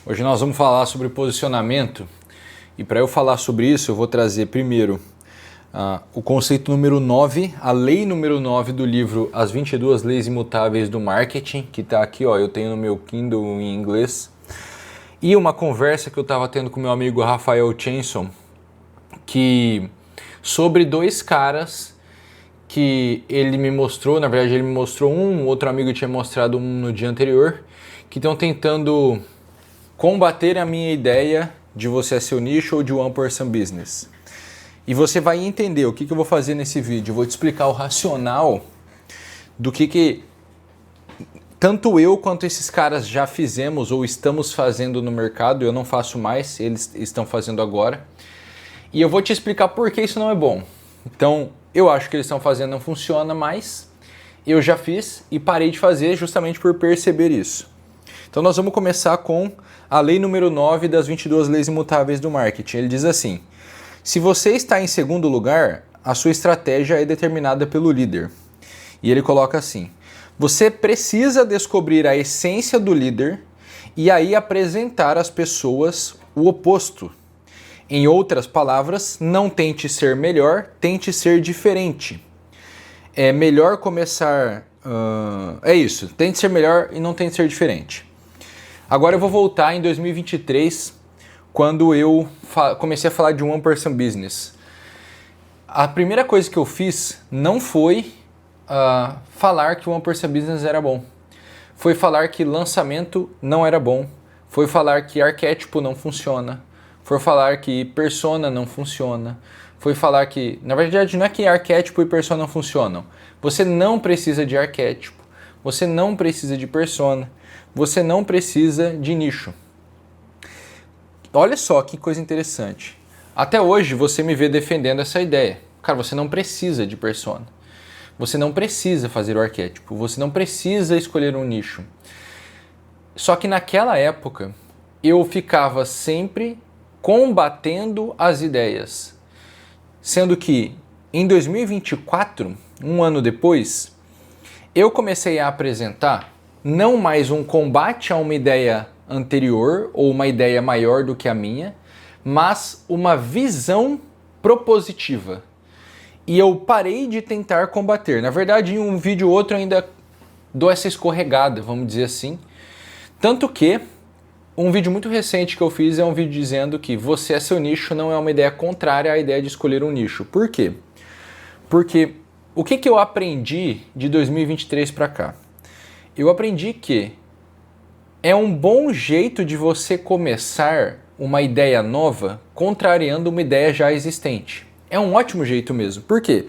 Hoje nós vamos falar sobre posicionamento e para eu falar sobre isso eu vou trazer primeiro o conceito número 9, a lei número 9 do livro As 22 Leis Imutáveis do Marketing, que está aqui, ó, eu tenho no meu Kindle em inglês, e uma conversa que eu estava tendo com meu amigo Rafael Chanson, sobre dois caras que ele me mostrou, na verdade ele me mostrou outro amigo tinha mostrado um no dia anterior, que estão tentando combater a minha ideia de você é seu nicho ou de one person business. E você vai entender o que eu vou fazer nesse vídeo. Eu vou te explicar o racional do que tanto eu quanto esses caras já fizemos ou estamos fazendo no mercado. Eu não faço mais, eles estão fazendo agora. E eu vou te explicar por que isso não é bom. Então, eu acho que eles estão fazendo não funciona mais. Eu já fiz e parei de fazer justamente por perceber isso. Então nós vamos começar com a lei número 9 das 22 leis imutáveis do marketing. Ele diz assim: se você está em segundo lugar, a sua estratégia é determinada pelo líder. E ele coloca assim: você precisa descobrir a essência do líder e aí apresentar às pessoas o oposto. Em outras palavras, não tente ser melhor, tente ser diferente. É melhor começar... é isso, tente ser melhor e não tente ser diferente. Agora eu vou voltar em 2023, quando eu comecei a falar de one person business. A primeira coisa que eu fiz não foi falar que one person business era bom. Foi falar que lançamento não era bom. Foi falar que arquétipo não funciona. Foi falar que persona não funciona. Foi falar que, na verdade, não é que arquétipo e persona não funcionam. Você não precisa de arquétipo. Você não precisa de persona. Você não precisa de nicho. Olha só que coisa interessante. Até hoje você me vê defendendo essa ideia. Cara, você não precisa de persona. Você não precisa fazer o arquétipo. Você não precisa escolher um nicho. Só que naquela época eu ficava sempre combatendo as ideias. Sendo que em 2024, um ano depois, eu comecei a apresentar não mais um combate a uma ideia anterior ou uma ideia maior do que a minha, mas uma visão propositiva. E eu parei de tentar combater. Na verdade, em um vídeo ou outro eu ainda dou essa escorregada, vamos dizer assim. Tanto que um vídeo muito recente que eu fiz é um vídeo dizendo que você é seu nicho não é uma ideia contrária à ideia de escolher um nicho. Por quê? Porque o que eu aprendi de 2023 para cá? Eu aprendi que é um bom jeito de você começar uma ideia nova contrariando uma ideia já existente. É um ótimo jeito mesmo. Por quê?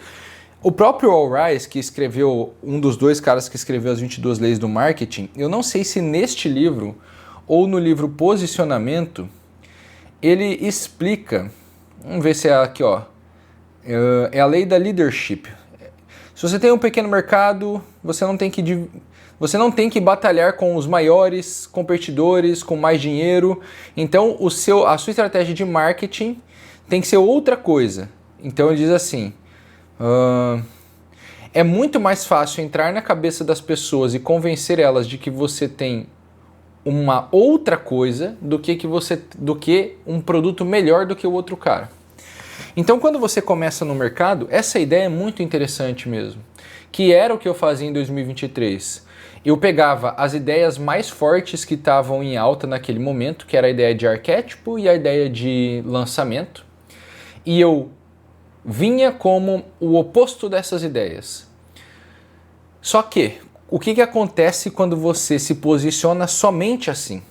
O próprio Al Ries, que escreveu, um dos dois caras que escreveu as 22 leis do marketing, eu não sei se neste livro ou no livro Posicionamento, ele explica, vamos ver se é aqui, ó, é a lei da leadership. Se você tem um pequeno mercado, você não tem que batalhar com os maiores competidores, com mais dinheiro. Então, a sua estratégia de marketing tem que ser outra coisa. Então, ele diz assim: é muito mais fácil entrar na cabeça das pessoas e convencer elas de que você tem uma outra coisa do que um produto melhor do que o outro cara. Então, quando você começa no mercado, essa ideia é muito interessante mesmo, que era o que eu fazia em 2023. Eu pegava as ideias mais fortes que estavam em alta naquele momento, que era a ideia de arquétipo e a ideia de lançamento, e eu vinha como o oposto dessas ideias. Só que, o que acontece quando você se posiciona somente assim?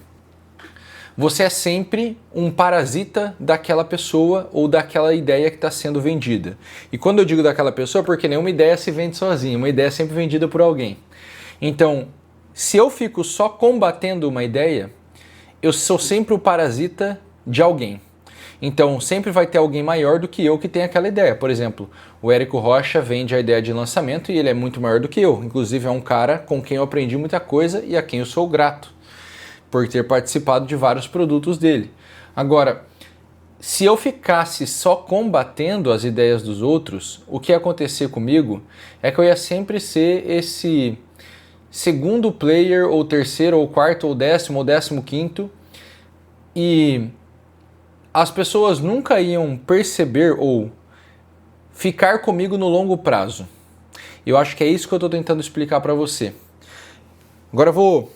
Você é sempre um parasita daquela pessoa ou daquela ideia que está sendo vendida. E quando eu digo daquela pessoa, é porque nenhuma ideia se vende sozinha, uma ideia é sempre vendida por alguém. Então, se eu fico só combatendo uma ideia, eu sou sempre o parasita de alguém. Então, sempre vai ter alguém maior do que eu que tem aquela ideia. Por exemplo, o Érico Rocha vende a ideia de lançamento e ele é muito maior do que eu. Inclusive, é um cara com quem eu aprendi muita coisa e a quem eu sou grato por ter participado de vários produtos dele. Agora, se eu ficasse só combatendo as ideias dos outros, o que ia acontecer comigo é que eu ia sempre ser esse segundo player, ou terceiro, ou quarto, ou 10º, ou 15º, e as pessoas nunca iam perceber ou ficar comigo no longo prazo. Eu acho que é isso que eu estou tentando explicar para você. Agora eu vou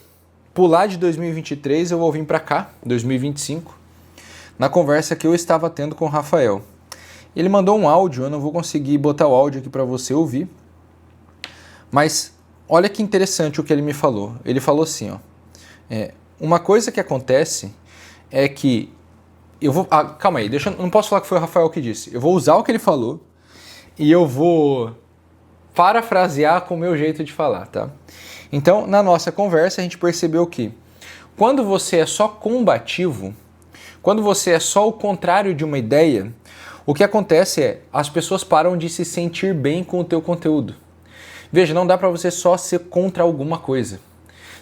pular de 2023, eu vou vir para cá, 2025, na conversa que eu estava tendo com o Rafael. Ele mandou um áudio, eu não vou conseguir botar o áudio aqui para você ouvir, mas olha que interessante o que ele me falou. Ele falou assim, ó, uma coisa que acontece é que eu vou... calma aí, não posso falar que foi o Rafael que disse. Eu vou usar o que ele falou e eu vou parafrasear com o meu jeito de falar, tá? Então, na nossa conversa, a gente percebeu que quando você é só combativo, quando você é só o contrário de uma ideia, o que acontece é as pessoas param de se sentir bem com o teu conteúdo. Veja, não dá para você só ser contra alguma coisa.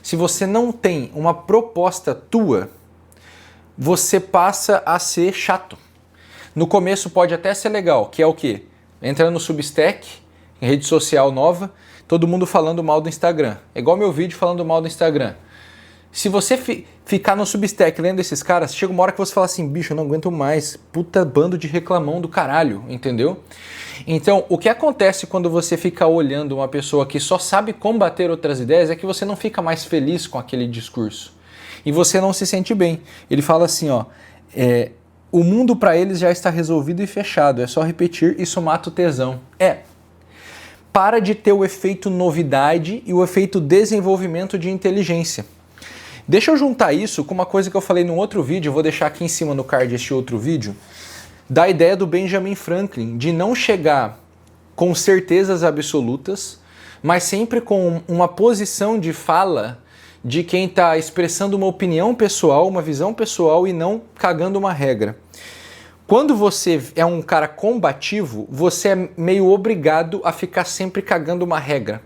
Se você não tem uma proposta tua, você passa a ser chato. No começo pode até ser legal, que é o quê? Entra no Substack, rede social nova, todo mundo falando mal do Instagram. É igual meu vídeo falando mal do Instagram. Se você ficar no Substack lendo esses caras, chega uma hora que você fala assim, bicho, eu não aguento mais, puta bando de reclamão do caralho, entendeu? Então, o que acontece quando você fica olhando uma pessoa que só sabe combater outras ideias é que você não fica mais feliz com aquele discurso. E você não se sente bem. Ele fala assim, ó, o mundo para eles já está resolvido e fechado, é só repetir, isso mata o tesão. Para de ter o efeito novidade e o efeito desenvolvimento de inteligência. Deixa eu juntar isso com uma coisa que eu falei no outro vídeo, eu vou deixar aqui em cima no card este outro vídeo, da ideia do Benjamin Franklin, de não chegar com certezas absolutas, mas sempre com uma posição de fala de quem está expressando uma opinião pessoal, uma visão pessoal e não cagando uma regra. Quando você é um cara combativo, você é meio obrigado a ficar sempre cagando uma regra,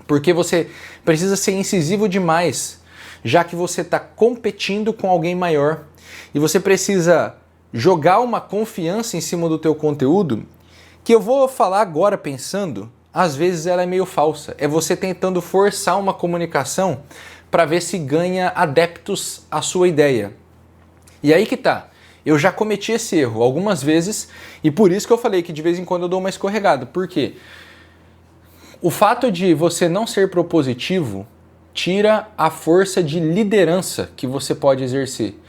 porque você precisa ser incisivo demais, já que você está competindo com alguém maior e você precisa jogar uma confiança em cima do teu conteúdo, que eu vou falar agora pensando, às vezes ela é meio falsa. É você tentando forçar uma comunicação para ver se ganha adeptos à sua ideia. E aí que tá. Eu já cometi esse erro algumas vezes e por isso que eu falei que de vez em quando eu dou uma escorregada. Por quê? O fato de você não ser propositivo tira a força de liderança que você pode exercer.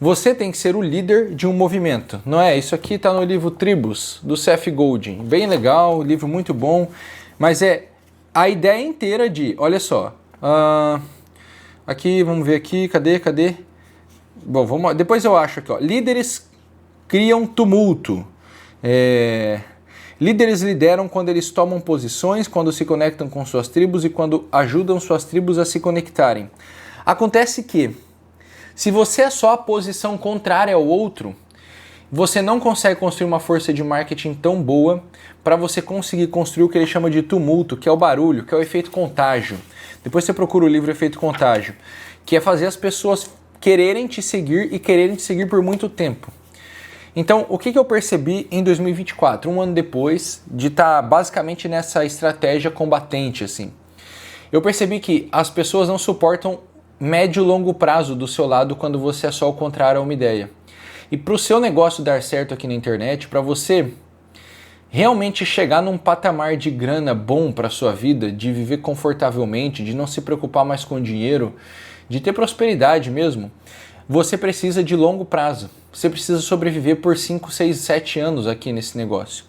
Você tem que ser o líder de um movimento, não é? Isso aqui está no livro Tribos, do Seth Godin. Bem legal, livro muito bom, mas é a ideia inteira de, olha só, aqui, vamos ver aqui, cadê? Bom, depois eu acho aqui, ó, líderes criam tumulto, líderes lideram quando eles tomam posições, quando se conectam com suas tribos e quando ajudam suas tribos a se conectarem. Acontece que, se você é só a posição contrária ao outro, você não consegue construir uma força de marketing tão boa para você conseguir construir o que ele chama de tumulto, que é o barulho, que é o efeito contágio. Depois você procura o livro Efeito Contágio, que é fazer as pessoas quererem te seguir e quererem te seguir por muito tempo. Então, o que eu percebi em 2024, um ano depois de estar basicamente nessa estratégia combatente, assim? Eu percebi que as pessoas não suportam médio e longo prazo do seu lado quando você é só o contrário a uma ideia. E para o seu negócio dar certo aqui na internet, para você realmente chegar num patamar de grana bom para a sua vida, de viver confortavelmente, de não se preocupar mais com dinheiro, de ter prosperidade mesmo, você precisa de longo prazo. Você precisa sobreviver por 5, 6, 7 anos aqui nesse negócio.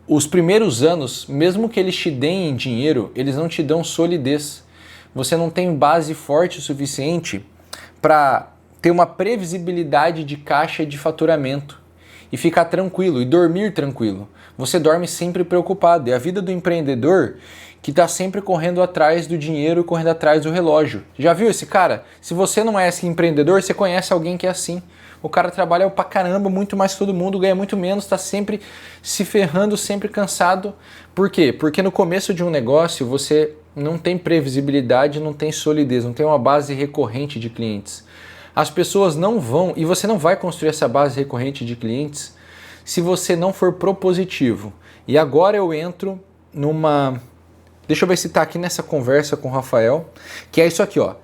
Os primeiros anos, mesmo que eles te deem dinheiro, eles não te dão solidez. Você não tem base forte o suficiente para ter uma previsibilidade de caixa e de faturamento e ficar tranquilo e dormir tranquilo. Você dorme sempre preocupado. É a vida do empreendedor que está sempre correndo atrás do dinheiro e correndo atrás do relógio. Já viu esse cara? Se você não é esse empreendedor, você conhece alguém que é assim. O cara trabalha pra caramba, muito mais que todo mundo, ganha muito menos, está sempre se ferrando, sempre cansado. Por quê? Porque no começo de um negócio você não tem previsibilidade, não tem solidez, não tem uma base recorrente de clientes. As pessoas não vão, e você não vai construir essa base recorrente de clientes se você não for propositivo. E agora eu entro numa... Deixa eu ver se está aqui nessa conversa com o Rafael, que é isso aqui, ó.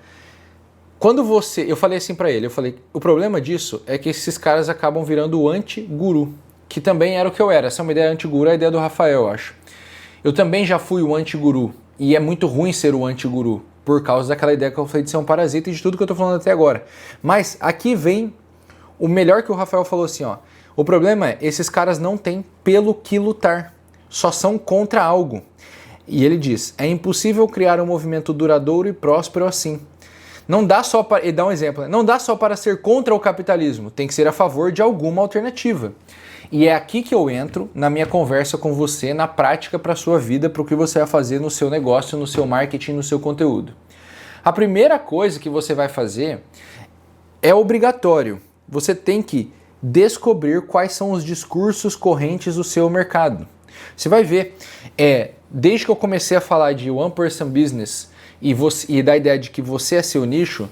Eu falei assim para ele, eu falei, o problema disso é que esses caras acabam virando o anti-guru, que também era o que eu era. Essa é uma ideia anti-guru, a ideia do Rafael, eu acho. Eu também já fui o anti-guru, e é muito ruim ser o anti-guru, por causa daquela ideia que eu falei de ser um parasita e de tudo que eu tô falando até agora. Mas aqui vem o melhor que o Rafael falou assim, ó. O problema é, esses caras não têm pelo que lutar, só são contra algo. E ele diz, é impossível criar um movimento duradouro e próspero assim. Não dá só para, ele dá um exemplo, né? Não dá só para ser contra o capitalismo, tem que ser a favor de alguma alternativa. E é aqui que eu entro na minha conversa com você, na prática para a sua vida, para o que você vai fazer no seu negócio, no seu marketing, no seu conteúdo. A primeira coisa que você vai fazer é obrigatório. Você tem que descobrir quais são os discursos correntes do seu mercado. Você vai ver, desde que eu comecei a falar de One Person Business e da ideia de que você é seu nicho,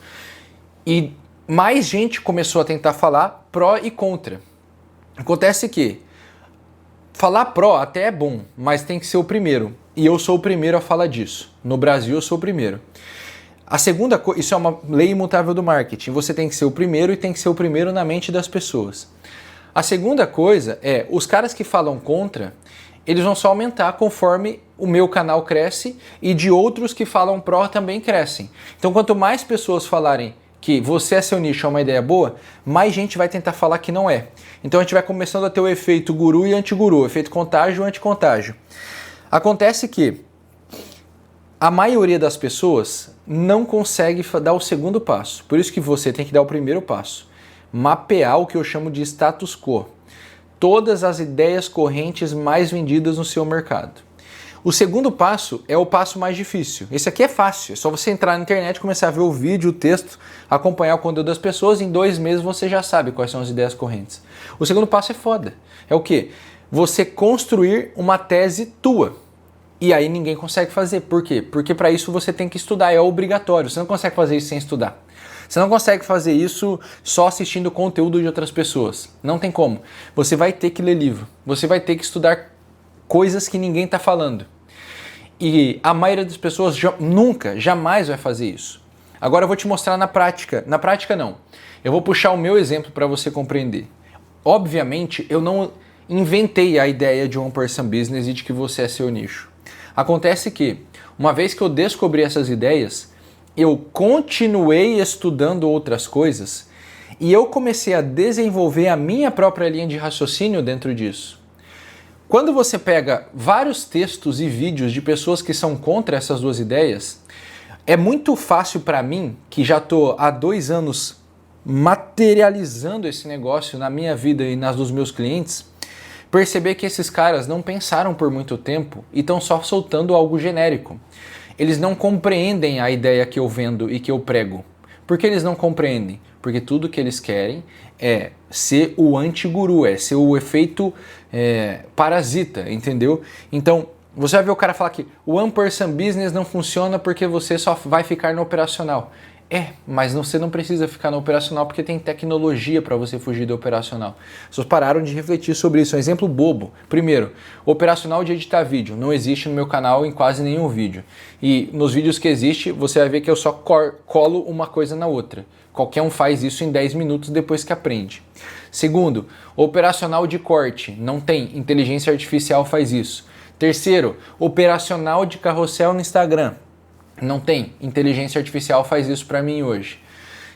e mais gente começou a tentar falar pró e contra. Acontece que falar pró até é bom, mas tem que ser o primeiro. E eu sou o primeiro a falar disso. No Brasil eu sou o primeiro. A segunda coisa, isso é uma lei imutável do marketing. Você tem que ser o primeiro e tem que ser o primeiro na mente das pessoas. A segunda coisa é, os caras que falam contra, eles vão só aumentar conforme o meu canal cresce e de outros que falam pró também crescem. Então quanto mais pessoas falarem que você é seu nicho, é uma ideia boa, mais gente vai tentar falar que não é. Então a gente vai começando a ter o efeito guru e anti-guru, o efeito contágio e anti-contágio. Acontece que a maioria das pessoas não consegue dar o segundo passo. Por isso que você tem que dar o primeiro passo. Mapear o que eu chamo de status quo. Todas as ideias correntes mais vendidas no seu mercado. O segundo passo é o passo mais difícil. Esse aqui é fácil, é só você entrar na internet, começar a ver o vídeo, o texto, acompanhar o conteúdo das pessoas, em 2 meses você já sabe quais são as ideias correntes. O segundo passo é foda. É o quê? Você construir uma tese tua. E aí ninguém consegue fazer. Por quê? Porque para isso você tem que estudar, é obrigatório. Você não consegue fazer isso sem estudar. Você não consegue fazer isso só assistindo conteúdo de outras pessoas. Não tem como. Você vai ter que ler livro. Você vai ter que estudar coisas que ninguém está falando. E a maioria das pessoas nunca, jamais vai fazer isso. Agora eu vou te mostrar na prática. Na prática não. Eu vou puxar o meu exemplo para você compreender. Obviamente eu não inventei a ideia de One Person Business e de que você é seu nicho. Acontece que, uma vez que eu descobri essas ideias, eu continuei estudando outras coisas e eu comecei a desenvolver a minha própria linha de raciocínio dentro disso. Quando você pega vários textos e vídeos de pessoas que são contra essas duas ideias, é muito fácil para mim, que já estou há 2 anos materializando esse negócio na minha vida e nas dos meus clientes, perceber que esses caras não pensaram por muito tempo e estão só soltando algo genérico. Eles não compreendem a ideia que eu vendo e que eu prego. Por que eles não compreendem? Porque tudo que eles querem é ser o anti-guru, é ser o efeito parasita, entendeu? Então, você vai ver o cara falar que o One Person Business não funciona porque você só vai ficar no operacional. Mas você não precisa ficar no operacional porque tem tecnologia para você fugir do operacional. As pessoas pararam de refletir sobre isso. Um exemplo bobo. Primeiro, operacional de editar vídeo. Não existe no meu canal em quase nenhum vídeo. E nos vídeos que existe, você vai ver que eu só colo uma coisa na outra. Qualquer um faz isso em 10 minutos depois que aprende. Segundo, operacional de corte. Não tem. Inteligência artificial faz isso. Terceiro, operacional de carrossel no Instagram. Não tem. Inteligência artificial faz isso para mim hoje.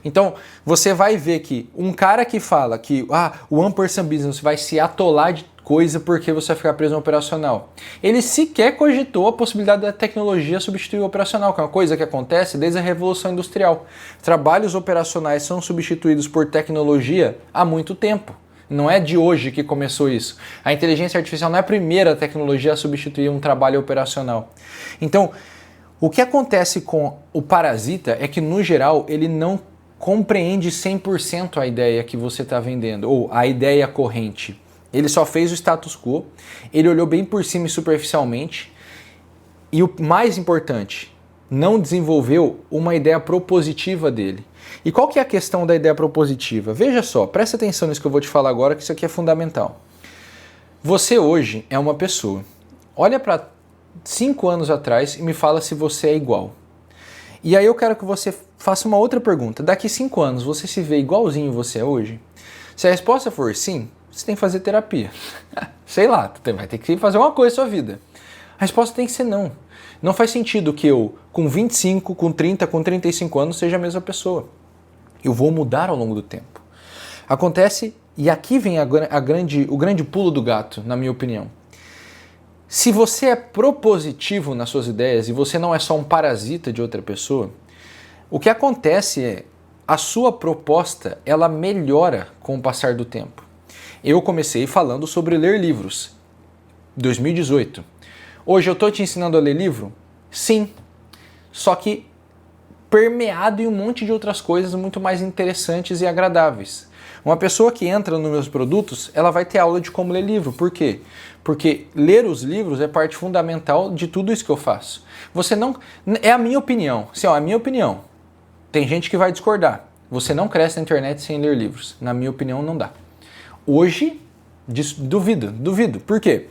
Então, você vai ver que um cara que fala que o One Person Business vai se atolar de coisa porque você vai ficar preso no operacional. Ele sequer cogitou a possibilidade da tecnologia substituir o operacional, que é uma coisa que acontece desde a Revolução Industrial. Trabalhos operacionais são substituídos por tecnologia há muito tempo. Não é de hoje que começou isso. A inteligência artificial não é a primeira tecnologia a substituir um trabalho operacional. Então, o que acontece com o parasita é que, no geral, ele não compreende 100% a ideia que você está vendendo, ou a ideia corrente. Ele só fez o status quo, ele olhou bem por cima e superficialmente, e o mais importante, não desenvolveu uma ideia propositiva dele. E qual que é a questão da ideia propositiva? Veja só, presta atenção nisso que eu vou te falar agora, que isso aqui é fundamental. Você hoje é uma pessoa. Olha para 5 anos atrás e me fala se você é igual. E aí eu quero que você faça uma outra pergunta. Daqui 5 anos, você se vê igualzinho você é hoje? Se a resposta for sim, você tem que fazer terapia. Sei lá, vai ter que fazer uma coisa na sua vida. A resposta tem que ser não. Não faz sentido que eu, com 25, com 30, com 35 anos, seja a mesma pessoa. Eu vou mudar ao longo do tempo. Acontece, e aqui vem o grande pulo do gato, na minha opinião. Se você é propositivo nas suas ideias e você não é só um parasita de outra pessoa, o que acontece é a sua proposta ela melhora com o passar do tempo. Eu comecei falando sobre ler livros, 2018. Hoje eu estou te ensinando a ler livro? Sim, só que permeado em um monte de outras coisas muito mais interessantes e agradáveis. Uma pessoa que entra nos meus produtos, ela vai ter aula de como ler livro. Por quê? Porque ler os livros é parte fundamental de tudo isso que eu faço. Você não... É a minha opinião. Assim, ó, é a minha opinião. Tem gente que vai discordar. Você não cresce na internet sem ler livros. Na minha opinião, não dá. Hoje, duvido. Por quê?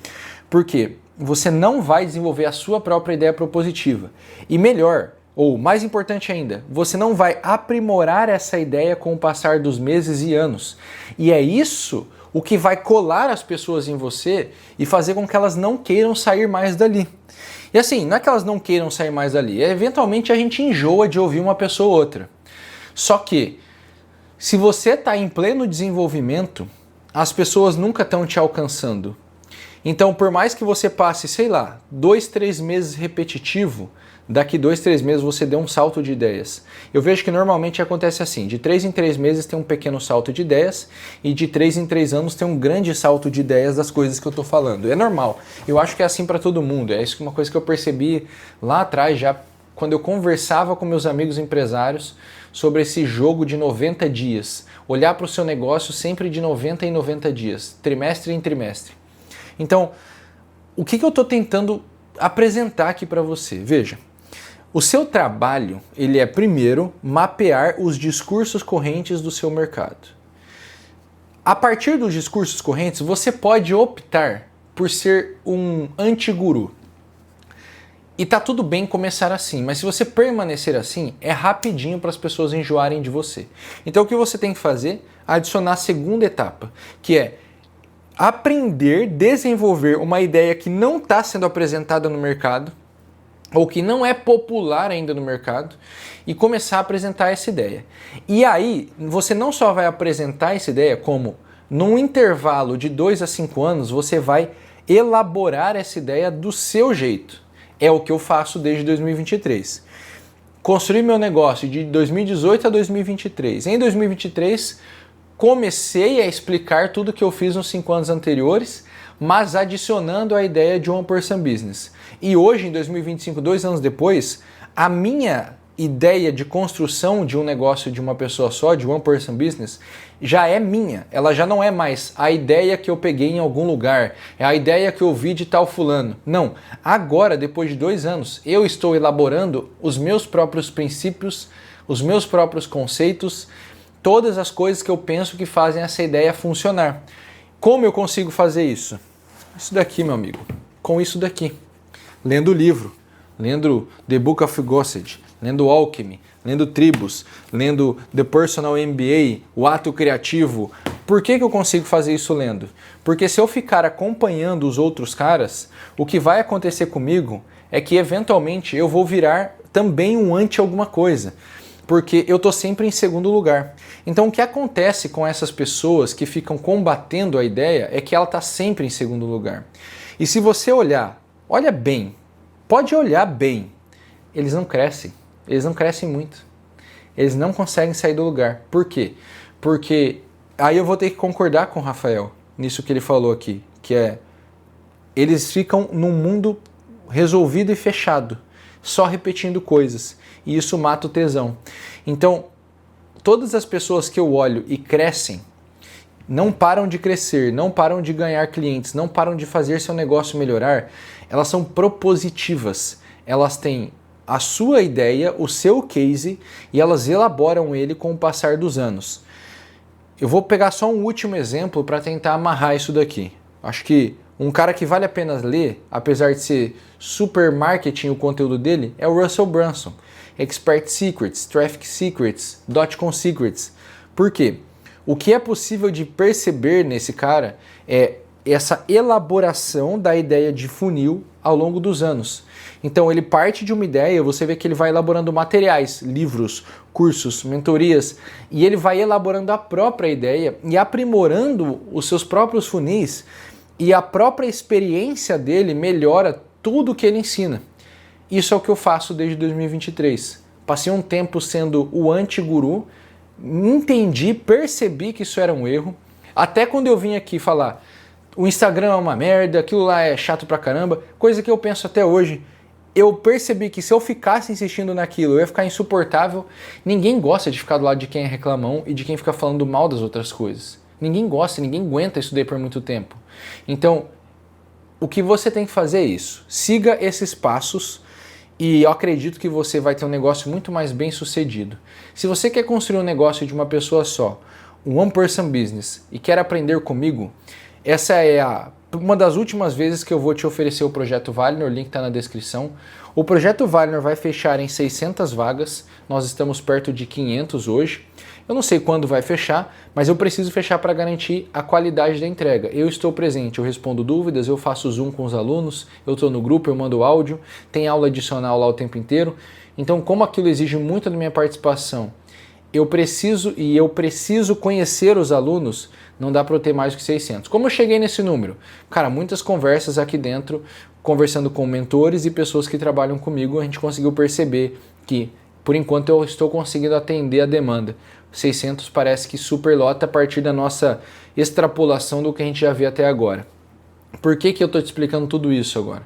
Porque você não vai desenvolver a sua própria ideia propositiva. E melhor, ou mais importante ainda, você não vai aprimorar essa ideia com o passar dos meses e anos. E é isso o que vai colar as pessoas em você e fazer com que elas não queiram sair mais dali. E assim, não é que elas não queiram sair mais dali, eventualmente a gente enjoa de ouvir uma pessoa ou outra. Só que, se você está em pleno desenvolvimento, as pessoas nunca estão te alcançando. Então, por mais que você passe, sei lá, 2, 3 meses repetitivo, daqui 2, 3 meses você dê um salto de ideias. Eu vejo que normalmente acontece assim, de 3 em 3 meses tem um pequeno salto de ideias e de 3 em 3 anos tem um grande salto de ideias das coisas que eu estou falando. É normal, eu acho que é assim para todo mundo, é isso uma coisa que eu percebi lá atrás já, quando eu conversava com meus amigos empresários sobre esse jogo de 90 dias. Olhar para o seu negócio sempre de 90 em 90 dias, trimestre em trimestre. Então, o que eu estou tentando apresentar aqui para você? Veja, o seu trabalho, ele é primeiro mapear os discursos correntes do seu mercado. A partir dos discursos correntes, você pode optar por ser um anti-guru. E tá tudo bem começar assim, mas se você permanecer assim, é rapidinho para as pessoas enjoarem de você. Então o que você tem que fazer? Adicionar a segunda etapa, que é aprender, desenvolver uma ideia que não está sendo apresentada no mercado, ou que não é popular ainda no mercado, e começar a apresentar essa ideia. E aí, você não só vai apresentar essa ideia, como num intervalo de 2 a 5 anos, você vai elaborar essa ideia do seu jeito. É o que eu faço desde 2023. Construí meu negócio de 2018 a 2023. Em 2023, comecei a explicar tudo que eu fiz nos 5 anos anteriores, mas adicionando a ideia de One Person Business. E hoje, em 2025, 2 anos depois, a minha ideia de construção de um negócio de uma pessoa só, de One Person Business, já é minha. Ela já não é mais a ideia que eu peguei em algum lugar, é a ideia que eu vi de tal fulano. Não. Agora, depois de 2 anos, eu estou elaborando os meus próprios princípios, os meus próprios conceitos, todas as coisas que eu penso que fazem essa ideia funcionar. Como eu consigo fazer isso? Isso daqui, meu amigo. Com isso daqui. Lendo o livro, lendo The Book of Gossage, lendo Alchemy, lendo Tribos, lendo The Personal MBA, o Ato Criativo. Por que eu consigo fazer isso lendo? Porque se eu ficar acompanhando os outros caras, o que vai acontecer comigo é que eventualmente eu vou virar também um anti alguma coisa. Porque eu estou sempre em segundo lugar. Então o que acontece com essas pessoas que ficam combatendo a ideia é que ela está sempre em segundo lugar. E se você olha bem, pode olhar bem, eles não crescem muito. Eles não conseguem sair do lugar. Por quê? Porque aí eu vou ter que concordar com o Rafael nisso que ele falou aqui, que é eles ficam num mundo resolvido e fechado, só repetindo coisas. E isso mata o tesão. Então, todas as pessoas que eu olho e crescem, não param de crescer, não param de ganhar clientes, não param de fazer seu negócio melhorar, elas são propositivas. Elas têm a sua ideia, o seu case, e elas elaboram ele com o passar dos anos. Eu vou pegar só um último exemplo para tentar amarrar isso daqui. Acho que um cara que vale a pena ler, apesar de ser super marketing o conteúdo dele, é o Russell Brunson. Expert Secrets, Traffic Secrets, Dotcom Secrets. Por quê? O que é possível de perceber nesse cara é essa elaboração da ideia de funil ao longo dos anos. Então ele parte de uma ideia, você vê que ele vai elaborando materiais, livros, cursos, mentorias, e ele vai elaborando a própria ideia e aprimorando os seus próprios funis, e a própria experiência dele melhora tudo o que ele ensina. Isso é o que eu faço desde 2023. Passei um tempo sendo o anti-guru, entendi, percebi que isso era um erro, até quando eu vim aqui falar o Instagram é uma merda, aquilo lá é chato pra caramba, coisa que eu penso até hoje. Eu percebi que se eu ficasse insistindo naquilo, eu ia ficar insuportável. Ninguém gosta de ficar do lado de quem é reclamão e de quem fica falando mal das outras coisas. Ninguém gosta, ninguém aguenta isso daí por muito tempo. Então, o que você tem que fazer é isso. Siga esses passos e eu acredito que você vai ter um negócio muito mais bem sucedido. Se você quer construir um negócio de uma pessoa só, um one person business, e quer aprender comigo, essa é uma das últimas vezes que eu vou te oferecer o Projeto Valinor, o link está na descrição. O Projeto Valinor vai fechar em 600 vagas, nós estamos perto de 500 hoje. Eu não sei quando vai fechar, mas eu preciso fechar para garantir a qualidade da entrega. Eu estou presente, eu respondo dúvidas, eu faço Zoom com os alunos, eu estou no grupo, eu mando áudio, tem aula adicional lá o tempo inteiro. Então, como aquilo exige muito da minha participação, eu preciso conhecer os alunos, não dá para eu ter mais do que 600. Como eu cheguei nesse número? Cara, muitas conversas aqui dentro, conversando com mentores e pessoas que trabalham comigo, a gente conseguiu perceber que, por enquanto, eu estou conseguindo atender a demanda. 600 parece que superlota a partir da nossa extrapolação do que a gente já vê até agora. Por que eu estou te explicando tudo isso agora?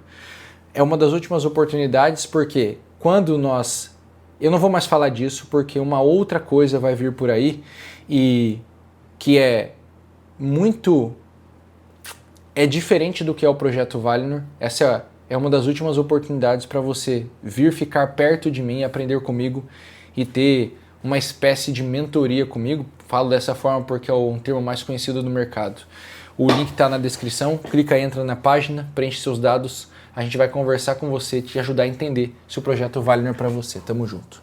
É uma das últimas oportunidades, porque quando eu não vou mais falar disso porque uma outra coisa vai vir por aí e que é diferente do que é o Projeto Valinor. Essa é uma das últimas oportunidades para você vir ficar perto de mim, aprender comigo e ter uma espécie de mentoria comigo. Falo dessa forma porque é um termo mais conhecido do mercado. O link está na descrição, clica, entra na página, preenche seus dados. A gente vai conversar com você, te ajudar a entender se o Projeto Valinor é para você. Tamo junto.